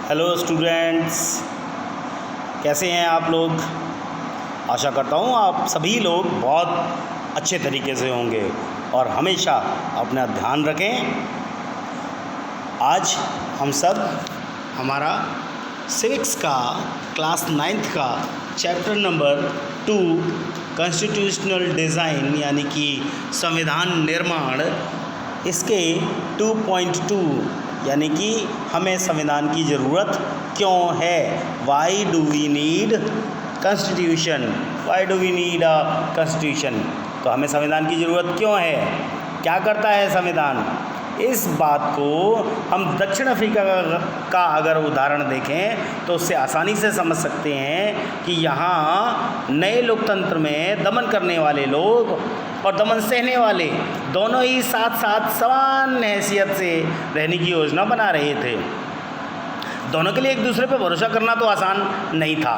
Hello students, कैसे हैं आप लोग। आशा करता हूँ आप सभी लोग बहुत अच्छे तरीके से होंगे और हमेशा अपना ध्यान रखें। आज हम सब हमारा सिविक्स का क्लास 9th का चैप्टर नंबर 2 कॉन्स्टिट्यूशनल डिज़ाइन यानी कि संविधान निर्माण, इसके 2.2 यानी कि हमें संविधान की ज़रूरत क्यों है, why do we need constitution, why do we need a constitution. तो हमें संविधान की ज़रूरत क्यों है, क्या करता है संविधान, इस बात को हम दक्षिण अफ्रीका का अगर उदाहरण देखें तो उससे आसानी से समझ सकते हैं कि यहाँ नए लोकतंत्र में दमन करने वाले लोग और दमन सहने वाले दोनों ही साथ साथ समान हैसियत से रहने की योजना बना रहे थे। दोनों के लिए एक दूसरे पर भरोसा करना तो आसान नहीं था,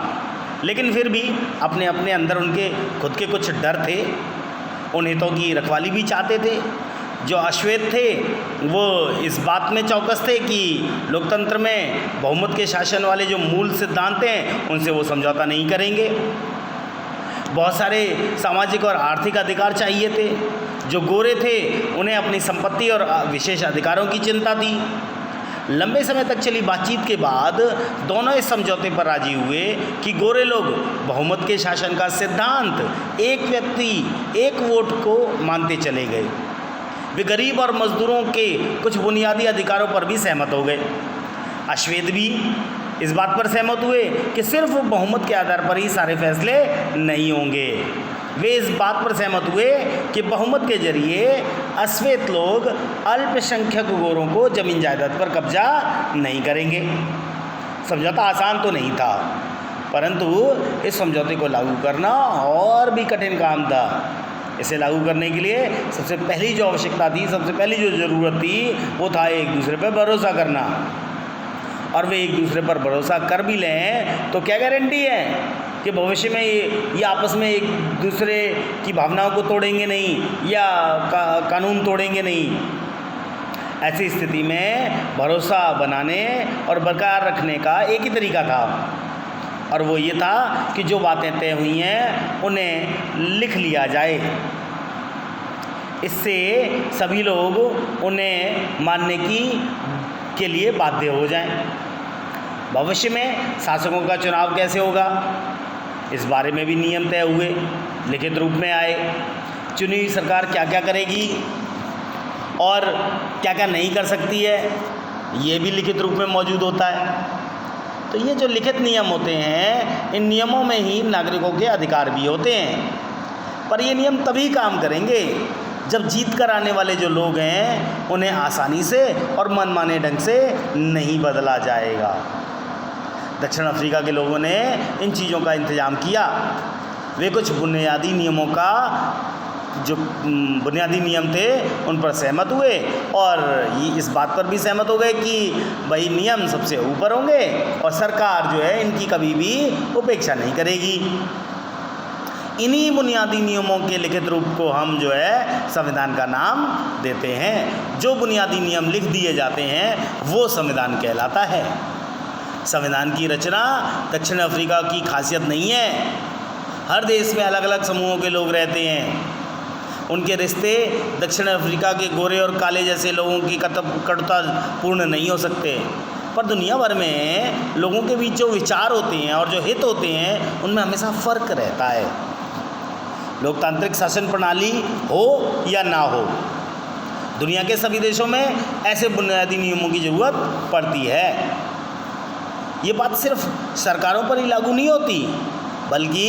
लेकिन फिर भी अपने अपने अंदर उनके खुद के कुछ डर थे, उन हितों की रखवाली भी चाहते थे। जो अश्वेत थे वो इस बात में चौकस थे कि लोकतंत्र में बहुमत के शासन वाले जो मूल सिद्धांत हैं उनसे वो समझौता नहीं करेंगे। बहुत सारे सामाजिक और आर्थिक अधिकार चाहिए थे। जो गोरे थे उन्हें अपनी संपत्ति और विशेष अधिकारों की चिंता थी। लंबे समय तक चली बातचीत के बाद दोनों इस समझौते पर राजी हुए कि गोरे लोग बहुमत के शासन का सिद्धांत, एक व्यक्ति एक वोट को मानते चले गए। वे गरीब और मजदूरों के कुछ बुनियादी अधिकारों पर भी सहमत हो गए। अश्वेत भी इस बात पर सहमत हुए कि सिर्फ बहुमत के आधार पर ही सारे फैसले नहीं होंगे। वे इस बात पर सहमत हुए कि बहुमत के जरिए अश्वेत लोग अल्पसंख्यक गोरों को जमीन जायदाद पर कब्जा नहीं करेंगे। समझौता आसान तो नहीं था, परंतु इस समझौते को लागू करना और भी कठिन काम था। इसे लागू करने के लिए सबसे पहली जो आवश्यकता थी, सबसे पहली जो ज़रूरत थी, वो था एक दूसरे पर भरोसा करना। और वे एक दूसरे पर भरोसा कर भी लें तो क्या गारंटी है कि भविष्य में ये आपस में एक दूसरे की भावनाओं को तोड़ेंगे नहीं या कानून तोड़ेंगे नहीं। ऐसी स्थिति में भरोसा बनाने और बरकरार रखने का एक ही तरीका था, और वो ये था कि जो बातें तय हुई हैं उन्हें लिख लिया जाए। इससे सभी लोग उन्हें मानने के लिए बाध्य हो जाएं। भविष्य में शासकों का चुनाव कैसे होगा, इस बारे में भी नियम तय हुए, लिखित रूप में आए। चुनी हुई सरकार क्या क्या करेगी और क्या क्या नहीं कर सकती है, ये भी लिखित रूप में मौजूद होता है। तो ये जो लिखित नियम होते हैं, इन नियमों में ही नागरिकों के अधिकार भी होते हैं। पर ये नियम तभी काम करेंगे जब जीत कर आने वाले जो लोग हैं उन्हें आसानी से और मनमाने ढंग से नहीं बदला जाएगा। दक्षिण अफ्रीका के लोगों ने इन चीज़ों का इंतज़ाम किया। वे कुछ बुनियादी नियमों का जो बुनियादी नियम थे उन पर सहमत हुए, और ये इस बात पर भी सहमत हो गए कि भाई नियम सबसे ऊपर होंगे और सरकार जो है इनकी कभी भी उपेक्षा नहीं करेगी। इन्हीं बुनियादी नियमों के लिखित रूप को हम जो है संविधान का नाम देते हैं। जो बुनियादी नियम लिख दिए जाते हैं वो संविधान कहलाता है। संविधान की रचना दक्षिण अफ्रीका की खासियत नहीं है। हर देश में अलग अलग समूहों के लोग रहते हैं। उनके रिश्ते दक्षिण अफ्रीका के गोरे और काले जैसे लोगों की कटुता पूर्ण नहीं हो सकते, पर दुनिया भर में लोगों के बीच जो विचार होते हैं और जो हित होते हैं उनमें हमेशा फ़र्क रहता है। लोकतांत्रिक शासन प्रणाली हो या ना हो, दुनिया के सभी देशों में ऐसे बुनियादी नियमों की ज़रूरत पड़ती है। ये बात सिर्फ सरकारों पर ही लागू नहीं होती, बल्कि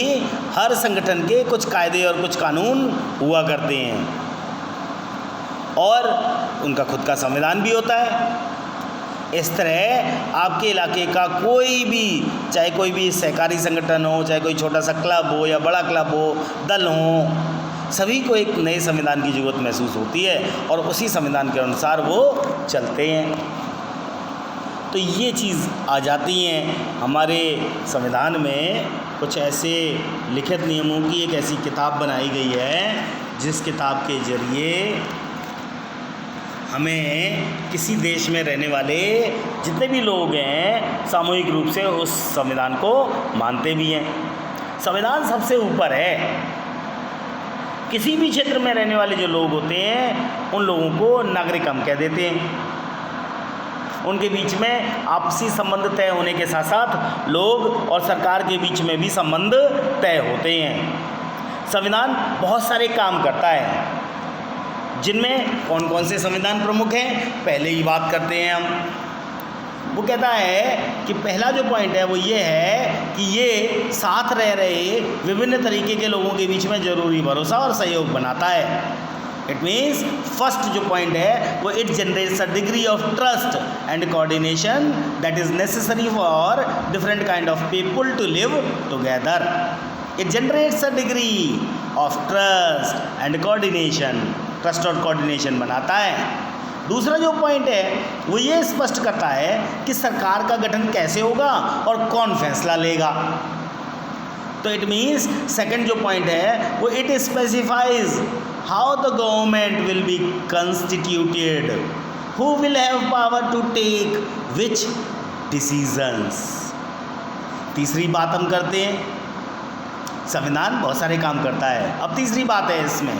हर संगठन के कुछ कायदे और कुछ कानून हुआ करते हैं और उनका खुद का संविधान भी होता है। इस तरह आपके इलाके का कोई भी, चाहे कोई भी सहकारी संगठन हो, चाहे कोई छोटा सा क्लब हो या बड़ा क्लब हो, दल हो, सभी को एक नए संविधान की ज़रूरत महसूस होती है और उसी संविधान के अनुसार वो चलते हैं। तो ये चीज़ आ जाती हैं हमारे संविधान में। कुछ ऐसे लिखित नियमों की एक ऐसी किताब बनाई गई है जिस किताब के ज़रिए हमें किसी देश में रहने वाले जितने भी लोग हैं सामूहिक रूप से उस संविधान को मानते भी हैं। संविधान सबसे ऊपर है। किसी भी क्षेत्र में रहने वाले जो लोग होते हैं उन लोगों को नागरिक हम कह देते हैं। उनके बीच में आपसी संबंध तय होने के साथ साथ लोग और सरकार के बीच में भी संबंध तय होते हैं। संविधान बहुत सारे काम करता है, जिनमें कौन कौन से संविधान प्रमुख हैं पहले ही बात करते हैं हम। वो कहता है कि पहला जो पॉइंट है वो ये है कि ये साथ रह रहे विभिन्न तरीके के लोगों के बीच में ज़रूरी भरोसा और सहयोग बनाता है। इट मीन्स फर्स्ट जो पॉइंट है वो it generates a degree of trust and coordination that is necessary for different kind of people to live together. It generates a degree of trust and coordination, trust और coordination बनाता है। दूसरा जो point है वो ये स्पष्ट करता है कि सरकार का गठन कैसे होगा और कौन फैसला लेगा। तो इट मीन्स सेकंड जो पॉइंट है वो it specifies how the government will be constituted, who will have power to take which decisions. तीसरी बात हम करते हैं, संविधान बहुत सारे काम करता है। अब तीसरी बात है इसमें,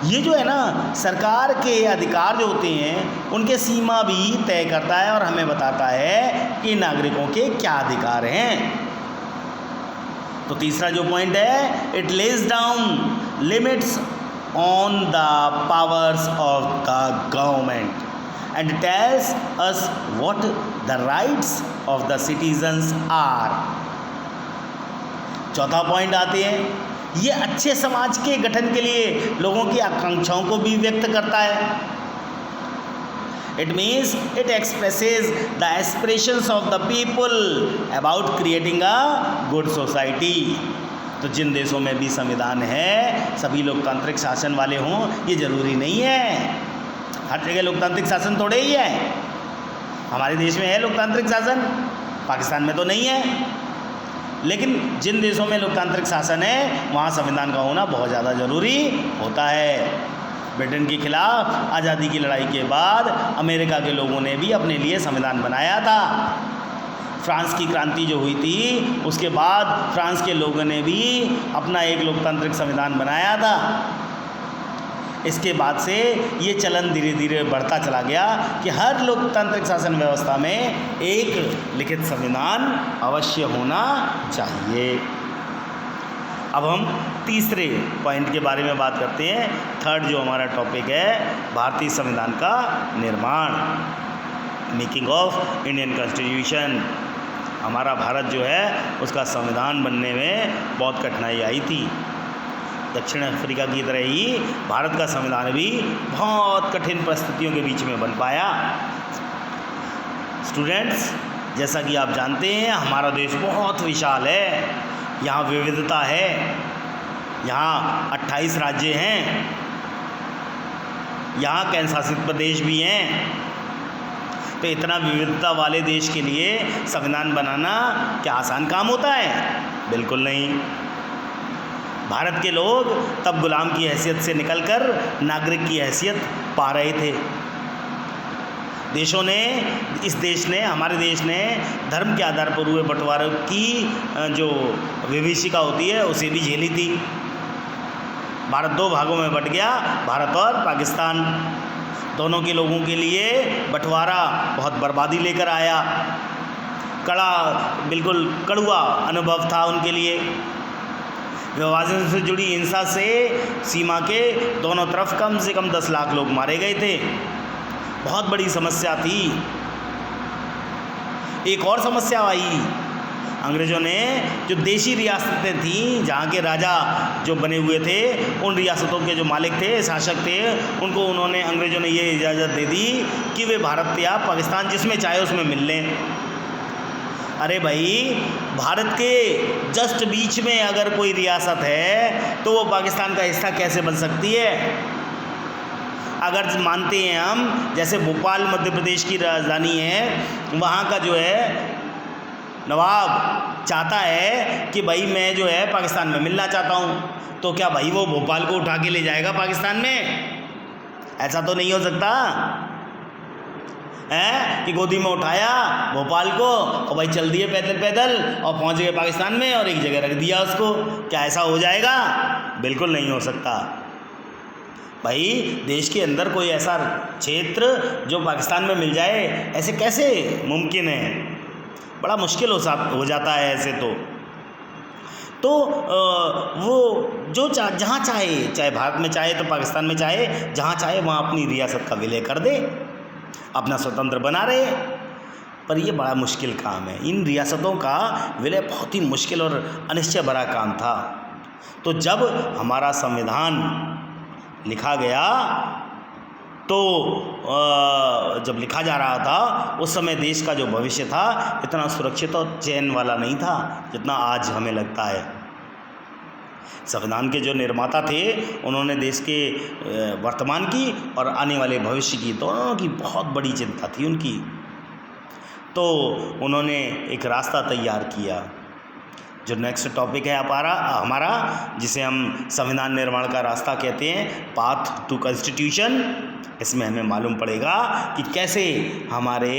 ये जो है ना सरकार के अधिकार जो होते हैं उनके सीमा भी तय करता है और हमें बताता है कि नागरिकों के क्या अधिकार हैं। तो तीसरा जो पॉइंट है it lays down limits on the powers of the government and tells us what the rights of the citizens are. चौथा पॉइंट आते हैं, ये अच्छे समाज के गठन के लिए लोगों की आकांक्षाओं को भी व्यक्त करता है। It means it expresses the aspirations of the people about creating a good society. तो जिन देशों में भी संविधान है सभी लोकतांत्रिक शासन वाले हों ये ज़रूरी नहीं है। हर जगह लोकतांत्रिक शासन थोड़े ही है। हमारे देश में है लोकतांत्रिक शासन, पाकिस्तान में तो नहीं है। लेकिन जिन देशों में लोकतांत्रिक शासन है वहाँ संविधान का होना बहुत ज़्यादा ज़रूरी होता है। ब्रिटेन के खिलाफ आज़ादी की लड़ाई के बाद अमेरिका के लोगों ने भी अपने लिए संविधान बनाया था। फ्रांस की क्रांति जो हुई थी उसके बाद फ्रांस के लोगों ने भी अपना एक लोकतांत्रिक संविधान बनाया था। इसके बाद से ये चलन धीरे धीरे बढ़ता चला गया कि हर लोकतांत्रिक शासन व्यवस्था में एक लिखित संविधान अवश्य होना चाहिए। अब हम तीसरे पॉइंट के बारे में बात करते हैं। थर्ड जो हमारा टॉपिक है भारतीय संविधान का निर्माण, मेकिंग ऑफ इंडियन कॉन्स्टिट्यूशन। हमारा भारत जो है उसका संविधान बनने में बहुत कठिनाई आई थी। दक्षिण अफ्रीका की तरह ही भारत का संविधान भी बहुत कठिन परिस्थितियों के बीच में बन पाया। स्टूडेंट्स, जैसा कि आप जानते हैं हमारा देश बहुत विशाल है, यहाँ विविधता है, यहाँ 28 राज्य हैं, यहाँ केंद्र शासित प्रदेश भी हैं। तो इतना विविधता वाले देश के लिए संविधान बनाना क्या आसान काम होता है? बिल्कुल नहीं। भारत के लोग तब गुलाम की हैसियत से निकलकर नागरिक की हैसियत पा रहे थे। हमारे देश ने धर्म के आधार पर हुए बंटवारे की जो विभीषिका होती है उसे भी झेली थी। भारत दो भागों में बंट गया, भारत और पाकिस्तान। दोनों के लोगों के लिए बंटवारा बहुत बर्बादी लेकर आया। बिल्कुल कड़वा अनुभव था उनके लिए। विभाजन से जुड़ी हिंसा से सीमा के दोनों तरफ कम से कम 10 लाख लोग मारे गए थे। बहुत बड़ी समस्या थी। एक और समस्या आई, अंग्रेज़ों ने जो देशी रियासतें थीं जहाँ के राजा जो बने हुए थे उन रियासतों के जो मालिक थे, शासक थे, उनको अंग्रेज़ों ने ये इजाज़त दे दी कि वे भारत या पाकिस्तान जिसमें चाहे उसमें मिल लें। अरे भाई, भारत के जस्ट बीच में अगर कोई रियासत है तो वो पाकिस्तान का हिस्सा कैसे बन सकती है? अगर मानते हैं हम जैसे भोपाल मध्य प्रदेश की राजधानी है, वहाँ का जो है नवाब चाहता है कि भाई मैं जो है पाकिस्तान में मिलना चाहता हूँ, तो क्या भाई वो भोपाल को उठा के ले जाएगा पाकिस्तान में? ऐसा तो नहीं हो सकता। हैं कि गोदी में उठाया भोपाल को और भाई चल दिए पैदल पैदल और पहुंच गए पाकिस्तान में और एक जगह रख दिया उसको। क्या ऐसा हो जाएगा? बिल्कुल नहीं हो सकता। भाई देश के अंदर कोई ऐसा क्षेत्र जो पाकिस्तान में मिल जाए, ऐसे कैसे मुमकिन है? बड़ा मुश्किल हो जाता है ऐसे तो वो जो जहाँ चाहे भारत में चाहे तो पाकिस्तान में चाहे, जहाँ चाहे वहाँ अपनी रियासत का विलय कर दे, अपना स्वतंत्र बना रहे। पर ये बड़ा मुश्किल काम है। इन रियासतों का विलय बहुत ही मुश्किल और अनिश्चय भरा काम था। तो जब हमारा संविधान लिखा गया तो जब लिखा जा रहा था उस समय देश का जो भविष्य था इतना सुरक्षित और चैन वाला नहीं था जितना आज हमें लगता है। संविधान के जो निर्माता थे उन्होंने देश के वर्तमान की और आने वाले भविष्य की दोनों की बहुत बड़ी चिंता थी उनकी। तो उन्होंने एक रास्ता तैयार किया। जो नेक्स्ट टॉपिक है हमारा, जिसे हम संविधान निर्माण का रास्ता कहते हैं, पाथ टू कॉन्स्टिट्यूशन, इसमें हमें मालूम पड़ेगा कि कैसे हमारे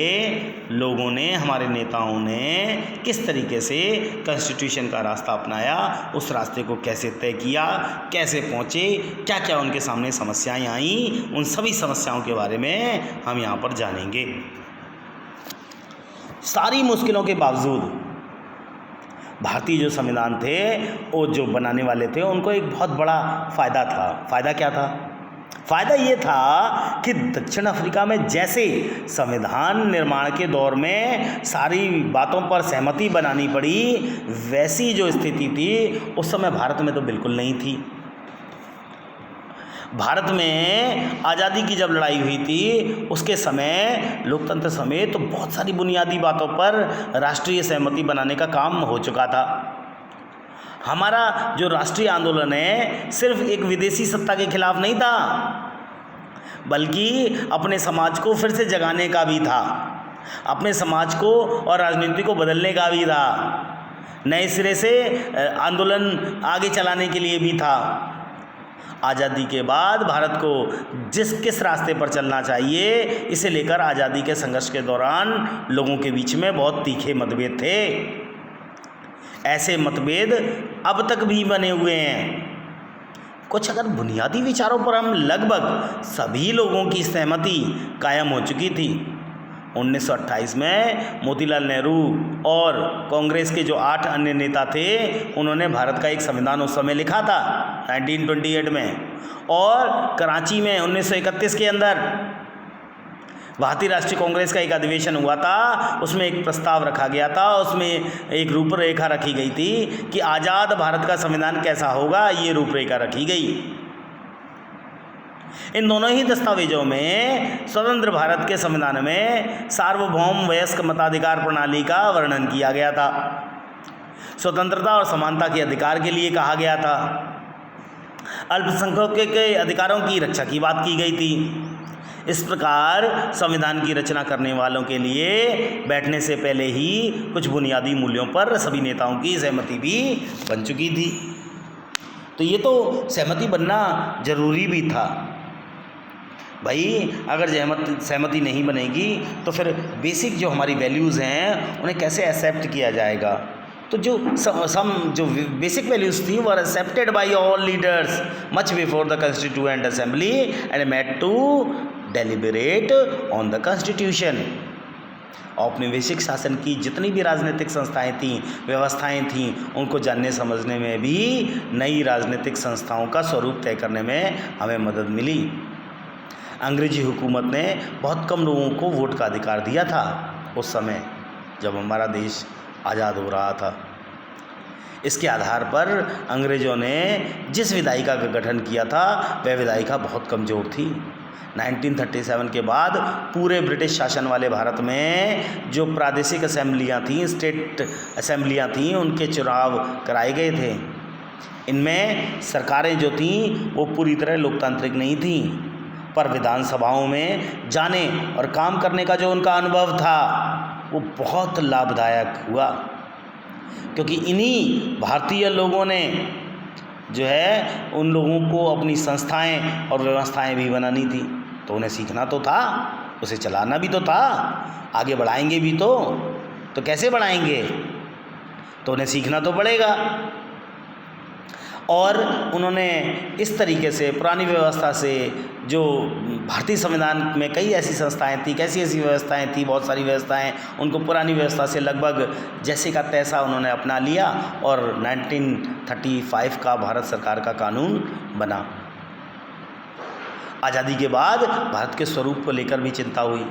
लोगों ने, हमारे नेताओं ने किस तरीके से कॉन्स्टिट्यूशन का रास्ता अपनाया, उस रास्ते को कैसे तय किया, कैसे पहुँचे, क्या क्या उनके सामने समस्याएं आईं, उन सभी समस्याओं के बारे में हम यहाँ पर जानेंगे। सारी मुश्किलों के बावजूद भारतीय जो संविधान थे वो जो बनाने वाले थे उनको एक बहुत बड़ा फ़ायदा था। फ़ायदा क्या था? फ़ायदा ये था कि दक्षिण अफ्रीका में जैसे संविधान निर्माण के दौर में सारी बातों पर सहमति बनानी पड़ी, वैसी जो स्थिति थी उस समय भारत में तो बिल्कुल नहीं थी। भारत में आज़ादी की जब लड़ाई हुई थी उसके समय लोकतंत्र समेत तो बहुत सारी बुनियादी बातों पर राष्ट्रीय सहमति बनाने का काम हो चुका था। हमारा जो राष्ट्रीय आंदोलन है सिर्फ एक विदेशी सत्ता के खिलाफ नहीं था, बल्कि अपने समाज को फिर से जगाने का भी था, अपने समाज को और राजनीति को बदलने का भी था, नए सिरे से आंदोलन आगे चलाने के लिए भी था। आज़ादी के बाद भारत को किस रास्ते पर चलना चाहिए, इसे लेकर आज़ादी के संघर्ष के दौरान लोगों के बीच में बहुत तीखे मतभेद थे। ऐसे मतभेद अब तक भी बने हुए हैं। कुछ अगर बुनियादी विचारों पर हम लगभग सभी लोगों की सहमति कायम हो चुकी थी। 1928 में मोतीलाल नेहरू और कांग्रेस के जो 8 अन्य नेता थे उन्होंने भारत का एक संविधान उस समय लिखा था 1928 में, और कराची में 1931 के अंदर भारतीय राष्ट्रीय कांग्रेस का एक अधिवेशन हुआ था। उसमें एक प्रस्ताव रखा गया था, उसमें एक रूपरेखा रखी गई थी कि आज़ाद भारत का संविधान कैसा होगा, ये रूपरेखा रखी गई। इन दोनों ही दस्तावेजों में स्वतंत्र भारत के संविधान में सार्वभौम वयस्क मताधिकार प्रणाली का वर्णन किया गया था। स्वतंत्रता और समानता के अधिकार के लिए कहा गया था। अल्पसंख्यकों के अधिकारों की रक्षा की बात की गई थी। इस प्रकार संविधान की रचना करने वालों के लिए बैठने से पहले ही कुछ बुनियादी मूल्यों पर सभी नेताओं की सहमति भी बन चुकी थी। तो ये तो सहमति बनना जरूरी भी था। भाई अगर सहमति नहीं बनेगी तो फिर बेसिक जो हमारी वैल्यूज़ हैं उन्हें कैसे एक्सेप्ट किया जाएगा। तो जो बेसिक वैल्यूज़ थी वो accepted by all leaders much before the constituent assembly and met to deliberate on the constitution. औपनिवेशिक शासन की जितनी भी राजनीतिक संस्थाएं थीं, व्यवस्थाएं थीं, उनको जानने समझने में भी नई राजनीतिक संस्थाओं का स्वरूप तय करने में हमें मदद मिली। अंग्रेजी हुकूमत ने बहुत कम लोगों को वोट का अधिकार दिया था उस समय जब हमारा देश आज़ाद हो रहा था। इसके आधार पर अंग्रेज़ों ने जिस विधायिका का गठन किया था वह विधायिका बहुत कमज़ोर थी। 1937 के बाद पूरे ब्रिटिश शासन वाले भारत में जो प्रादेशिक असेंबलियाँ थीं, स्टेट असेंबलियाँ थीं, उनके चुनाव कराए गए थे। इनमें सरकारें जो थीं वो पूरी तरह लोकतांत्रिक नहीं थीं, पर विधानसभाओं में जाने और काम करने का जो उनका अनुभव था वो बहुत लाभदायक हुआ, क्योंकि इन्हीं भारतीय लोगों ने जो है उन लोगों को अपनी संस्थाएं और व्यवस्थाएं भी बनानी थी, तो उन्हें सीखना तो था उसे चलाना भी तो था, आगे बढ़ाएंगे भी तो कैसे बढ़ाएंगे? तो उन्हें सीखना तो पड़ेगा। और उन्होंने इस तरीके से पुरानी व्यवस्था से, जो भारतीय संविधान में कई ऐसी संस्थाएं थी, कैसी ऐसी व्यवस्थाएं थी, बहुत सारी व्यवस्थाएं, उनको पुरानी व्यवस्था से लगभग जैसे का तैसा उन्होंने अपना लिया और 1935 का भारत सरकार का कानून बना। आज़ादी के बाद भारत के स्वरूप को लेकर भी चिंता हुई।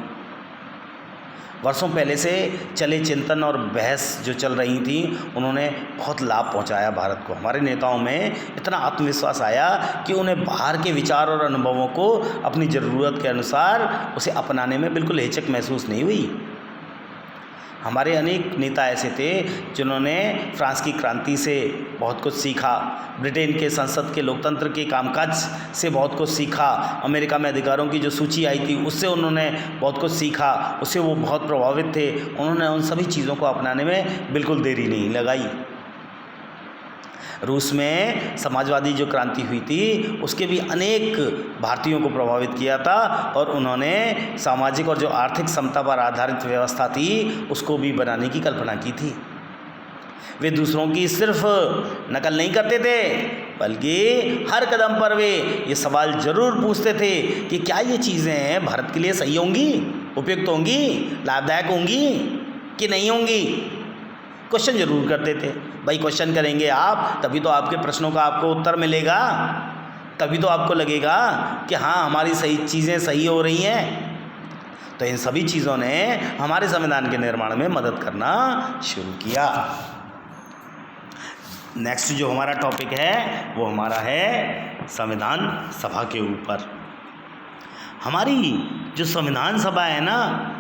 वर्षों पहले से चले चिंतन और बहस जो चल रही थी, उन्होंने बहुत लाभ पहुंचाया भारत को। हमारे नेताओं में इतना आत्मविश्वास आया कि उन्हें बाहर के विचार और अनुभवों को अपनी ज़रूरत के अनुसार उसे अपनाने में बिल्कुल हिचक महसूस नहीं हुई। हमारे अनेक नेता ऐसे थे जिन्होंने फ्रांस की क्रांति से बहुत कुछ सीखा, ब्रिटेन के संसद के लोकतंत्र के कामकाज से बहुत कुछ सीखा, अमेरिका में अधिकारों की जो सूची आई थी उससे उन्होंने बहुत कुछ सीखा, उससे वो बहुत प्रभावित थे। उन्होंने उन सभी चीज़ों को अपनाने में बिल्कुल देरी नहीं लगाई। रूस में समाजवादी जो क्रांति हुई थी उसके भी अनेक भारतीयों को प्रभावित किया था और उन्होंने सामाजिक और जो आर्थिक समता पर आधारित व्यवस्था थी उसको भी बनाने की कल्पना की थी। वे दूसरों की सिर्फ नकल नहीं करते थे, बल्कि हर कदम पर वे ये सवाल जरूर पूछते थे कि क्या ये चीज़ें भारत के लिए सही होंगी, उपयुक्त होंगी, लाभदायक होंगी कि नहीं होंगी। क्वेश्चन जरूर करते थे। भाई क्वेश्चन करेंगे आप तभी तो आपके प्रश्नों का आपको उत्तर मिलेगा, तभी तो आपको लगेगा कि हाँ हमारी सही चीज़ें सही हो रही हैं। तो इन सभी चीज़ों ने हमारे संविधान के निर्माण में मदद करना शुरू किया। नेक्स्ट जो हमारा टॉपिक है वो हमारा है संविधान सभा के ऊपर। हमारी जो संविधान सभा है ना,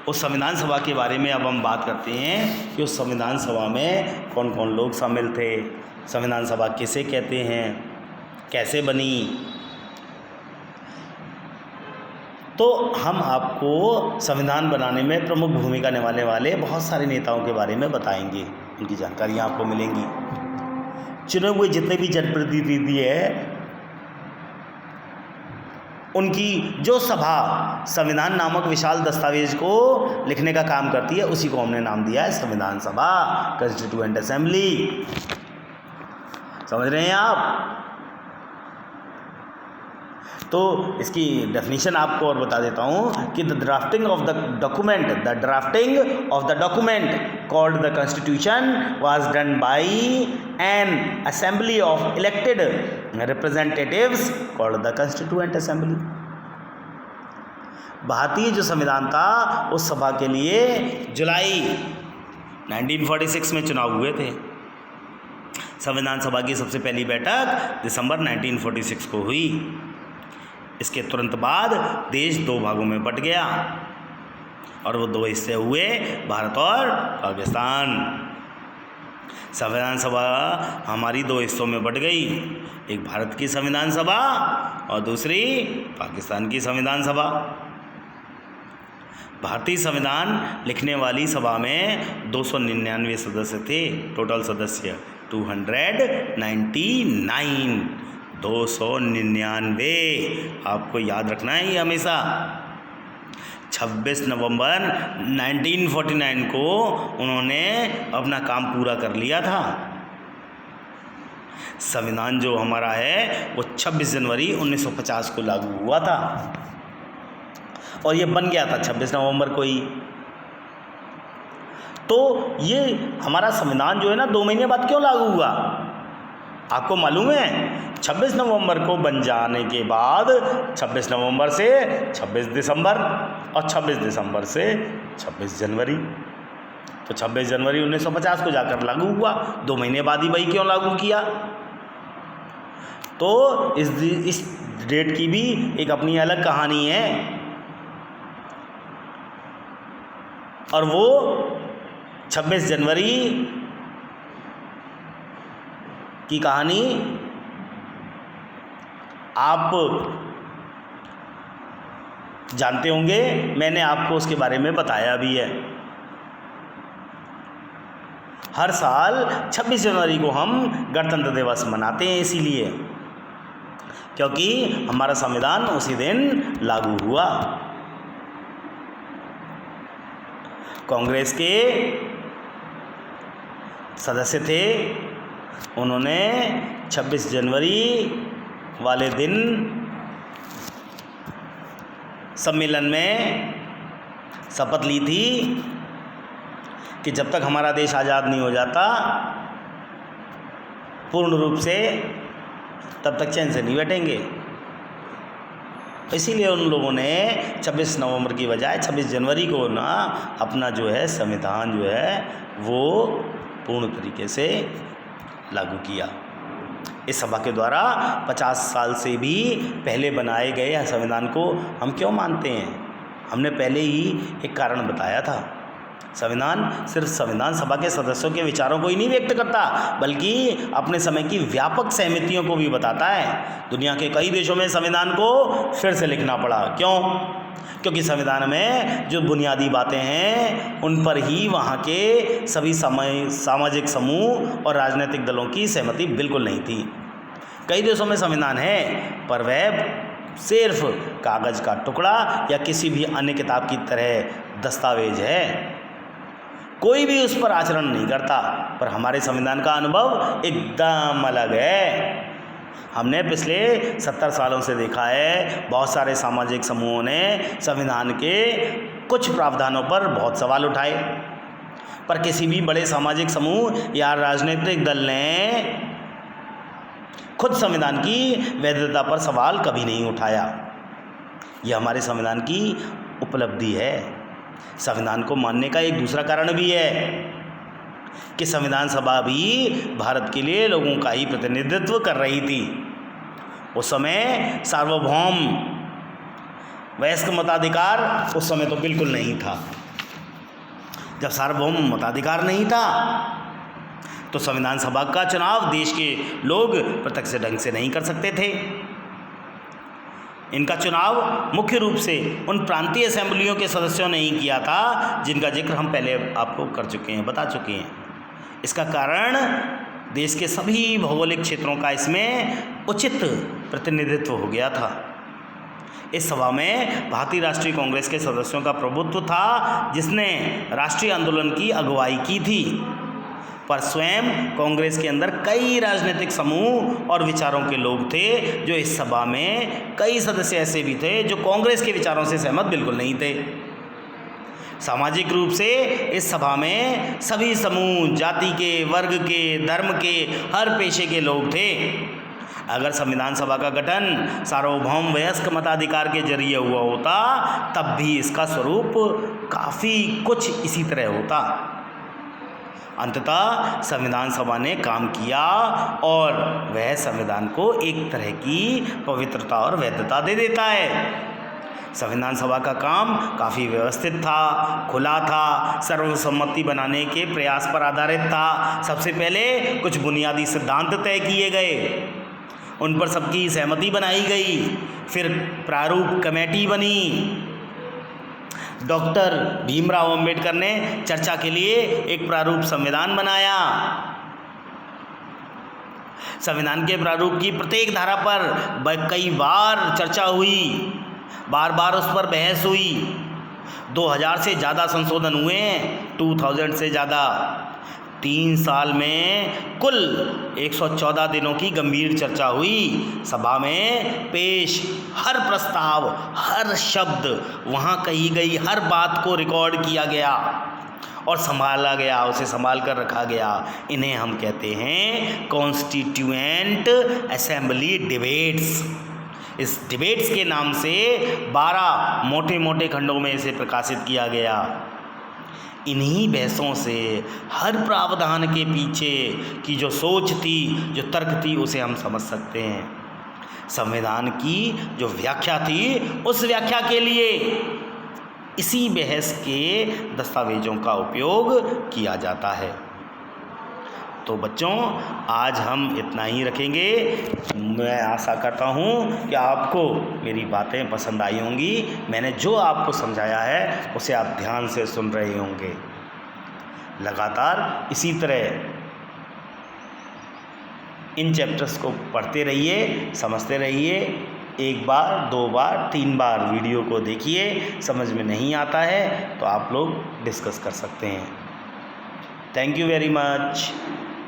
उस संविधान सभा के बारे में अब हम बात करते हैं कि उस संविधान सभा में कौन कौन लोग शामिल थे, संविधान सभा किसे कहते हैं, कैसे बनी। तो हम आपको संविधान बनाने में प्रमुख भूमिका निभाने वाले बहुत सारे नेताओं के बारे में बताएंगे, उनकी जानकारियाँ आपको मिलेंगी। चुने हुए जितने भी जनप्रतिनिधि है उनकी जो सभा संविधान नामक विशाल दस्तावेज को लिखने का काम करती है उसी को हमने नाम दिया है संविधान सभा, कॉन्स्टिट्यूएंट असेंबली। समझ रहे हैं आप? तो इसकी डेफिनेशन आपको और बता देता हूँ कि the drafting of the document called the constitution was done by N assembly of elected representatives called the constituent assembly. भारतीय जो संविधान था उस सभा के लिए जुलाई 1946 में चुनाव हुए थे। संविधान सभा की सबसे पहली बैठक दिसंबर 1946 को हुई। इसके तुरंत बाद देश दो भागों में बंट गया और वो दो हिस्से हुए, भारत और पाकिस्तान। संविधान सभा हमारी दो हिस्सों में बंट गई, एक भारत की संविधान सभा और दूसरी पाकिस्तान की संविधान सभा। भारतीय संविधान लिखने वाली सभा में 299 सदस्य थे, टोटल सदस्य 299, 299। आपको याद रखना है ये हमेशा। 26 नवंबर 1949 को उन्होंने अपना काम पूरा कर लिया था। संविधान जो हमारा है वो 26 जनवरी 1950 को लागू हुआ था और ये बन गया था 26 नवंबर को ही। तो ये हमारा संविधान जो है ना 2 महीने बाद क्यों लागू हुआ आपको मालूम है? 26 नवंबर को बन जाने के बाद 26 नवंबर से 26 दिसंबर और 26 दिसंबर से 26 जनवरी, तो 26 जनवरी 1950 को जाकर लागू हुआ। 2 महीने बाद ही भाई क्यों लागू किया? तो इस डेट की भी एक अपनी अलग कहानी है और वो 26 जनवरी की कहानी आप जानते होंगे, मैंने आपको उसके बारे में बताया भी है। हर साल 26 जनवरी को हम गणतंत्र दिवस मनाते हैं, इसीलिए क्योंकि हमारा संविधान उसी दिन लागू हुआ। कांग्रेस के सदस्य थे, उन्होंने 26 जनवरी वाले दिन सम्मेलन में शपथ ली थी कि जब तक हमारा देश आज़ाद नहीं हो जाता पूर्ण रूप से, तब तक चैन से नहीं बैठेंगे। इसीलिए उन लोगों ने 26 नवंबर की बजाय 26 जनवरी को ना अपना जो है संविधान जो है वो पूर्ण तरीके से लागू किया। इस सभा के द्वारा 50 साल से भी पहले बनाए गए संविधान को हम क्यों मानते हैं? हमने पहले ही एक कारण बताया था। संविधान सिर्फ संविधान सभा के सदस्यों के विचारों को ही नहीं व्यक्त करता, बल्कि अपने समय की व्यापक सहमतियों को भी बताता है। दुनिया के कई देशों में संविधान को फिर से लिखना पड़ा। क्यों? क्योंकि संविधान में जो बुनियादी बातें हैं उन पर ही वहाँ के सभी सामाजिक समूह और राजनीतिक दलों की सहमति बिल्कुल नहीं थी। कई देशों में संविधान है, पर वह सिर्फ कागज़ का टुकड़ा या किसी भी अन्य किताब की तरह दस्तावेज है, कोई भी उस पर आचरण नहीं करता। पर हमारे संविधान का अनुभव एकदम अलग है। हमने पिछले 70 सालों से देखा है, बहुत सारे सामाजिक समूहों ने संविधान के कुछ प्रावधानों पर बहुत सवाल उठाए, पर किसी भी बड़े सामाजिक समूह या राजनीतिक दल ने खुद संविधान की वैधता पर सवाल कभी नहीं उठाया। यह हमारे संविधान की उपलब्धि है। संविधान को मानने का एक दूसरा कारण भी है कि संविधान सभा भी भारत के लिए लोगों का ही प्रतिनिधित्व कर रही थी। उस समय सार्वभौम वयस्क मताधिकार उस समय तो बिल्कुल नहीं था। जब सार्वभौम मताधिकार नहीं था तो संविधान सभा का चुनाव देश के लोग प्रत्यक्ष ढंग से नहीं कर सकते थे। इनका चुनाव मुख्य रूप से उन प्रांतीय असेंबलियों के सदस्यों ने ही किया था, जिनका जिक्र हम पहले आपको कर चुके हैं, बता चुके हैं। इसका कारण देश के सभी भौगोलिक क्षेत्रों का इसमें उचित प्रतिनिधित्व हो गया था। इस सभा में भारतीय राष्ट्रीय कांग्रेस के सदस्यों का प्रभुत्व था, जिसने राष्ट्रीय आंदोलन की अगुवाई की थी। पर स्वयं कांग्रेस के अंदर कई राजनीतिक समूह और विचारों के लोग थे, जो इस सभा में कई सदस्य ऐसे भी थे जो कांग्रेस के विचारों से सहमत बिल्कुल नहीं थे। सामाजिक रूप से इस सभा में सभी समूह, जाति के, वर्ग के, धर्म के, हर पेशे के लोग थे। अगर संविधान सभा का गठन सार्वभौम वयस्क मताधिकार के जरिए हुआ होता, तब भी इसका स्वरूप काफ़ी कुछ इसी तरह होता। अंततः संविधान सभा ने काम किया और वह संविधान को एक तरह की पवित्रता और वैधता दे देता है। संविधान सभा का काम काफ़ी व्यवस्थित था, खुला था, सर्वसम्मति बनाने के प्रयास पर आधारित था। सबसे पहले कुछ बुनियादी सिद्धांत तय किए गए, उन पर सबकी सहमति बनाई गई। फिर प्रारूप कमेटी बनी। डॉक्टर भीमराव अंबेडकर ने चर्चा के लिए एक प्रारूप संविधान बनाया। संविधान के प्रारूप की प्रत्येक धारा पर कई बार चर्चा हुई, बार बार उस पर बहस हुई। 2000 से ज़्यादा संशोधन हुए हैं, 2000 से ज़्यादा। 3 साल में कुल 114 दिनों की गंभीर चर्चा हुई। सभा में पेश हर प्रस्ताव, हर शब्द, वहाँ कही गई हर बात को रिकॉर्ड किया गया और संभाला गया, उसे संभाल कर रखा गया। इन्हें हम कहते हैं कॉन्स्टिट्यूएंट असेंबली डिबेट्स। इस डिबेट्स के नाम से 12 मोटे मोटे खंडों में इसे प्रकाशित किया गया। इन्हीं बहसों से हर प्रावधान के पीछे की जो सोच थी, जो तर्क थी, उसे हम समझ सकते हैं। संविधान की जो व्याख्या थी, उस व्याख्या के लिए इसी बहस के दस्तावेजों का उपयोग किया जाता है। तो बच्चों, आज हम इतना ही रखेंगे। मैं आशा करता हूँ कि आपको मेरी बातें पसंद आई होंगी। मैंने जो आपको समझाया है उसे आप ध्यान से सुन रहे होंगे। लगातार इसी तरह इन चैप्टर्स को पढ़ते रहिए, समझते रहिए, 1 बार 2 बार 3 बार वीडियो को देखिए, समझ में नहीं आता है तो आप लोग डिस्कस कर सकते हैं। Thank you very much.